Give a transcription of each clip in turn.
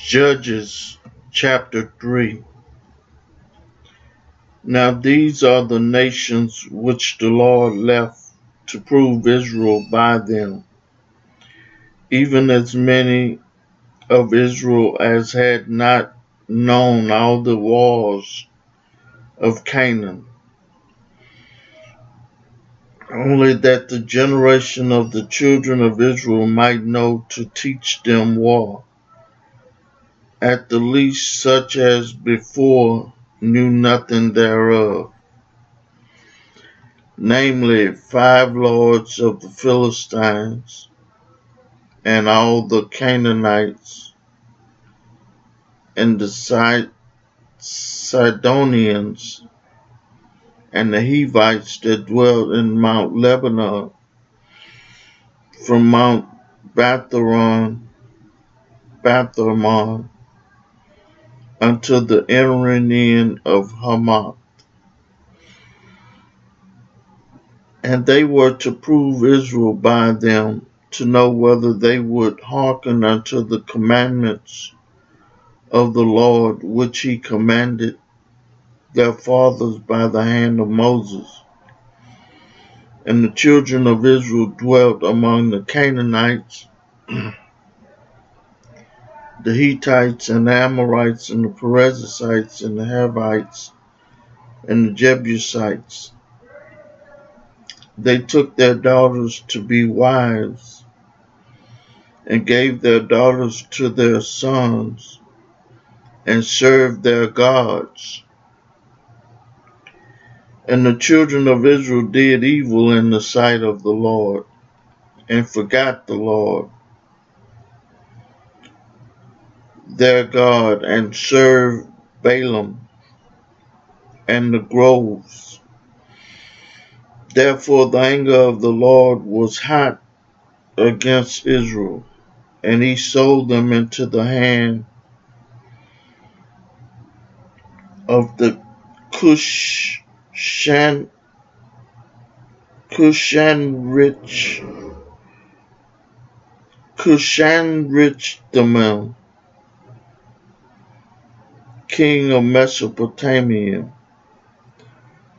Judges chapter 3. Now these are the nations which the Lord left to prove Israel by them, even as many of Israel as had not known all the wars of Canaan, only that the generation of the children of Israel might know to teach them war, at the least such as before knew nothing thereof, namely 5 lords of the Philistines, and all the Canaanites, and the Sidonians, and the Hivites that dwelt in Mount Lebanon, from Mount Batharon unto the entering in of Hamath. And they were to prove Israel by them, to know whether they would hearken unto the commandments of the Lord, which he commanded their fathers by the hand of Moses. And the children of Israel dwelt among the Canaanites, the Hittites, and the Amorites, and the Perizzites, and the Hivites, and the Jebusites. They took their daughters to be wives, and gave their daughters to their sons, and served their gods. And the children of Israel did evil in the sight of the Lord, and forgot the Lord their God, and served Balaam and the groves. Therefore the anger of the Lord was hot against Israel, and he sold them into the hand of the Cushan-Richtamim, king of Mesopotamia.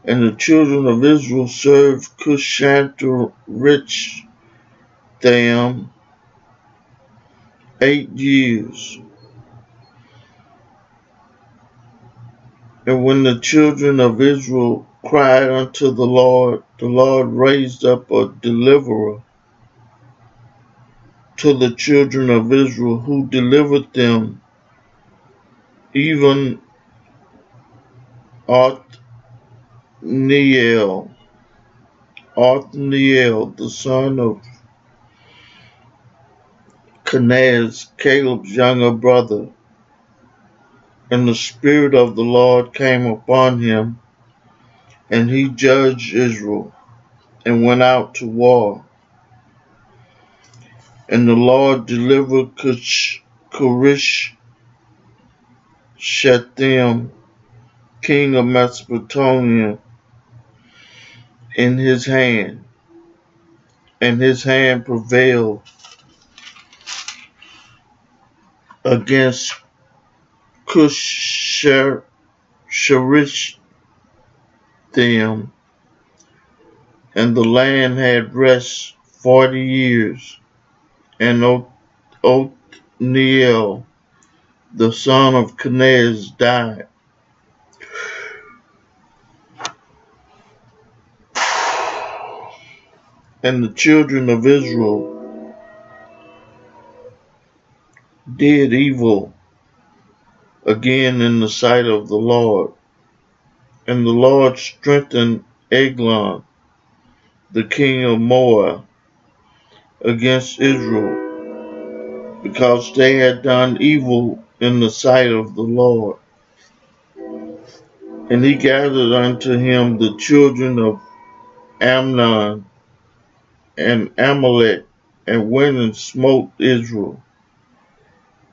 And the children of Israel served Cushan-Richtam 8 years. And when the children of Israel cried unto the Lord raised up a deliverer to the children of Israel, who delivered them, even Othniel, the son of Kenaz, Caleb's younger brother. And the Spirit of the Lord came upon him, and he judged Israel, and went out to war. And the Lord delivered Curishathaim, king of Mesopotamia, in his hand, and his hand prevailed against Cusharishtaim, and the land had rest 40 years. And Othniel, the son of Kenaz, died. And the children of Israel did evil again in the sight of the Lord. And the Lord strengthened Eglon, the king of Moab, against Israel, because they had done evil in the sight of the Lord. And he gathered unto him the children of Ammon and Amalek, and went and smote Israel,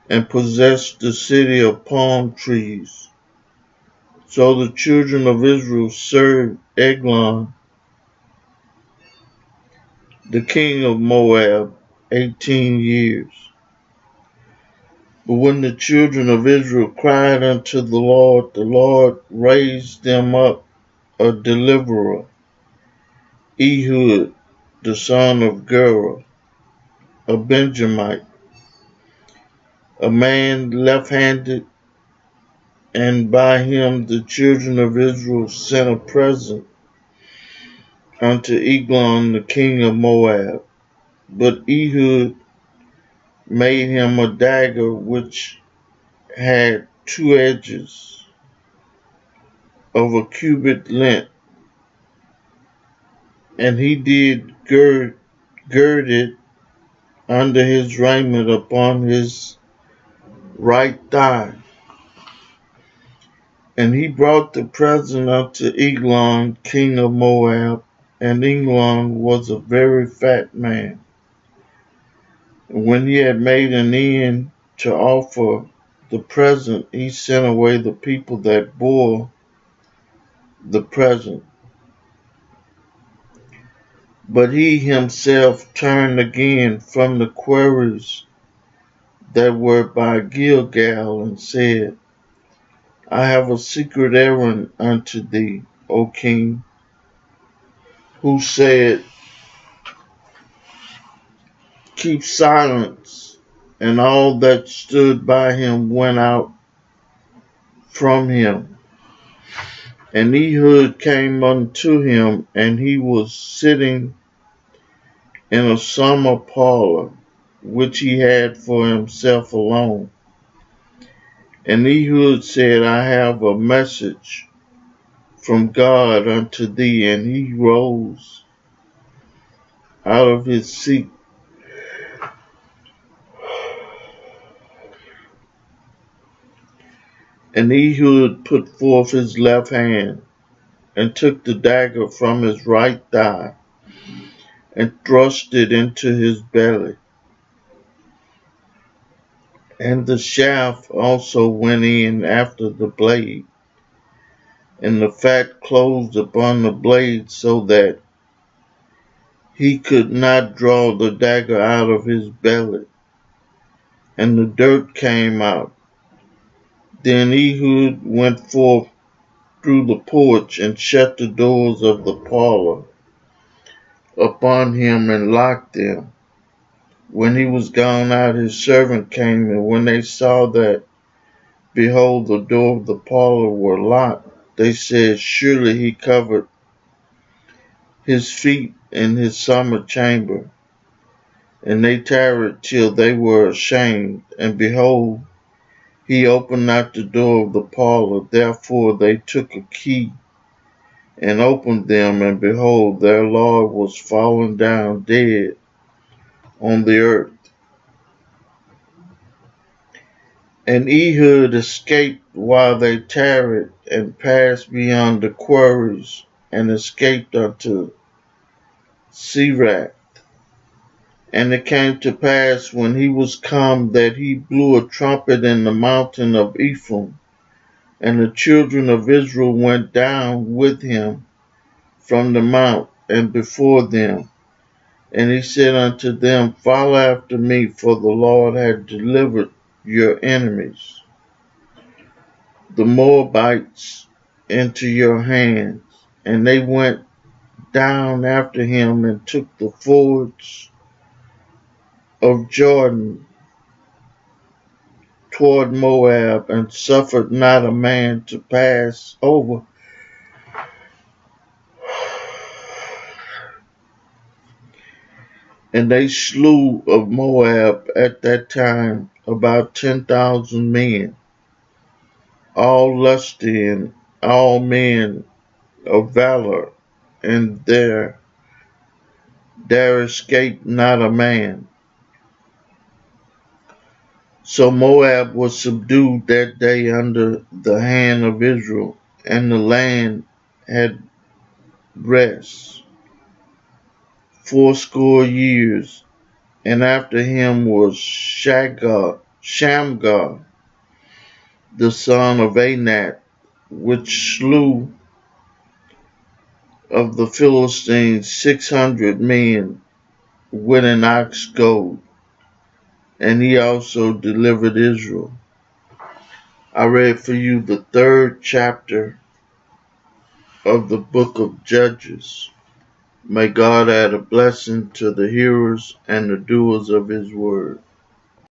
and possessed the city of palm trees. So the children of Israel served Eglon, the king of Moab, 18 years. But when the children of Israel cried unto the Lord raised them up a deliverer, Ehud, the son of Gera, a Benjamite, a man left-handed, and by him the children of Israel sent a present unto Eglon the king of Moab. But Ehud made him a dagger which had 2 edges of a cubit length, and he did gird it under his raiment upon his right thigh. And he brought the present unto Eglon king of Moab, and Eglon was a very fat man. And when he had made an end to offer the present, he sent away the people that bore the present. But he himself turned again from the quarries that were by Gilgal, and said, I have a secret errand unto thee, O king. Who said, Keep silence. And all that stood by him went out from him. And Ehud came unto him, and he was sitting in a summer parlor, which he had for himself alone. And Ehud said, I have a message from God unto thee. And he rose out of his seat and Ehud put forth his left hand, and took the dagger from his right thigh, and thrust it into his belly. And the shaft also went in after the blade, and the fat closed upon the blade, so that he could not draw the dagger out of his belly, and the dirt came out. Then Ehud went forth through the porch, and shut the doors of the parlor upon him, and locked them. When he was gone out, his servant came, and when they saw that, behold, the door of the parlor were locked, they said, Surely he covered his feet in his summer chamber. And they tarried till they were ashamed, and behold, he opened not the door of the parlor. Therefore they took a key, and opened them, and behold, their Lord was fallen down dead on the earth. And Ehud escaped while they tarried, and passed beyond the quarries, and escaped unto Sirach. And it came to pass, when he was come, that he blew a trumpet in the mountain of Ephraim, and the children of Israel went down with him from the mount, and before them. And he said unto them, Follow after me, for the Lord hath delivered your enemies, the Moabites, into your hands. And they went down after him, and took the fords of Jordan toward Moab, and suffered not a man to pass over. And they slew of Moab at that time about 10,000 men, all lusty, and all men of valor, and there escaped not a man. So Moab was subdued that day under the hand of Israel, and the land had rest 80 years. And after him was Shamgar, the son of Anath, which slew of the Philistines 600 men with an ox goad. and he also delivered Israel. I read for you the 3rd chapter of the book of Judges. May God add a blessing to the hearers and the doers of his word.